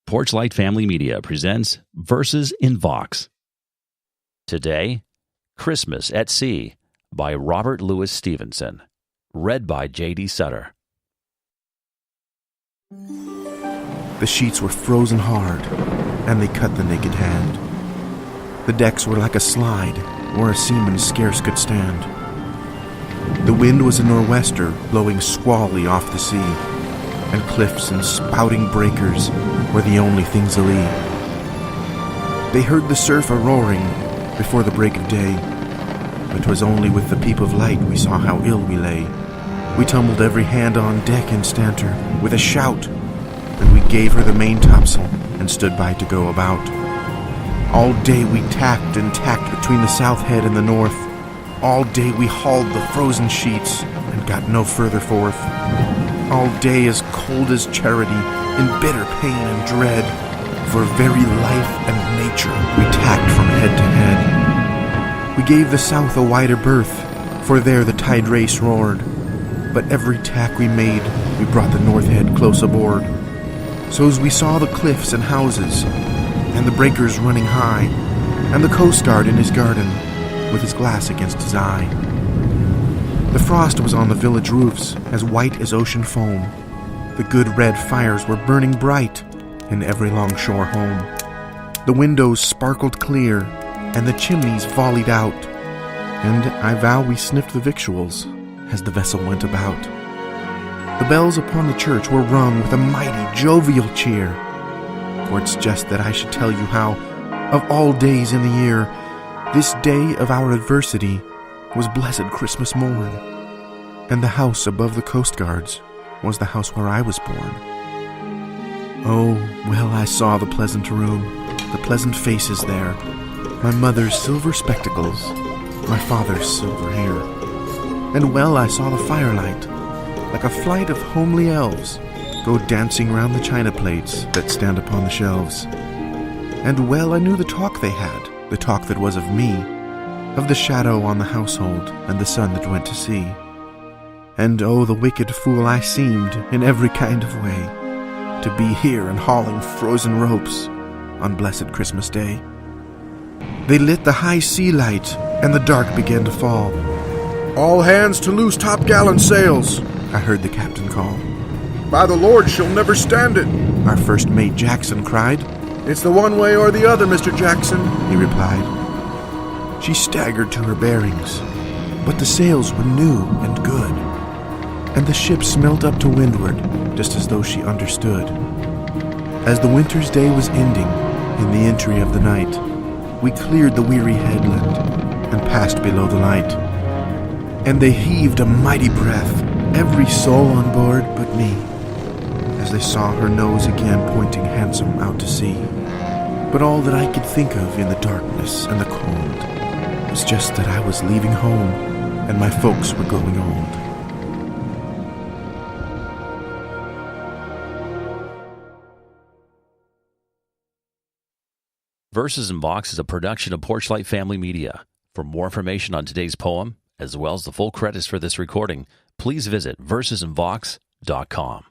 Porchlight Family Media presents Verses in Vox. Today, Christmas at Sea by Robert Louis Stevenson. Read by J.D. Sutter. The sheets were frozen hard, and they cut the naked hand. The decks were like a slide, where a seaman scarce could stand. The wind was a nor'wester, blowing squally off the sea, and cliffs and spouting breakers were the only things alee. They heard the surf a-roaring before the break of day, but 'twas only with the peep of light we saw how ill we lay. We tumbled every hand on deck and stanter with a shout, and we gave her the main topsail and stood by to go about. All day we tacked and tacked between the south head and the north. All day we hauled the frozen sheets and got no further forth. All day as cold as charity, in bitter pain and dread, for very life and nature we tacked from head to head. We gave the south a wider berth, for there the tide race roared, but every tack we made, we brought the north head close aboard. So as we saw the cliffs and houses, and the breakers running high, and the coast guard in his garden, with his glass against his eye. The frost was on the village roofs, as white as ocean foam. The good red fires were burning bright in every longshore home. The windows sparkled clear, and the chimneys volleyed out, and I vow we sniffed the victuals as the vessel went about. The bells upon the church were rung with a mighty jovial cheer, for it's just that I should tell you how, of all days in the year, this day of our adversity was blessed Christmas morn, and the house above the coast guards was the house where I was born. Oh, well, I saw the pleasant room, the pleasant faces there, my mother's silver spectacles, my father's silver hair, and well I saw the firelight, like a flight of homely elves, go dancing round the china plates that stand upon the shelves. And well I knew the talk they had, the talk that was of me, of the shadow on the household and the sun that went to sea. And oh, the wicked fool I seemed, in every kind of way, to be here and hauling frozen ropes on blessed Christmas Day. They lit the high sea light, and the dark began to fall. "All hands to loose topgallant sails," I heard the captain call. "By the Lord, she'll never stand it," our first mate Jackson cried. "It's the one way or the other, Mr. Jackson," he replied. She staggered to her bearings, but the sails were new and good, and the ship smelt up to windward, just as though she understood. As the winter's day was ending, in the entry of the night, we cleared the weary headland, and passed below the light. And they heaved a mighty breath, every soul on board but me, as they saw her nose again pointing handsome out to sea. But all that I could think of in the darkness and the cold was just that I was leaving home, and my folks were growing old. Verses in Vox is a production of Porchlight Family Media. For more information on today's poem, as well as the full credits for this recording, please visit versesinvox.com.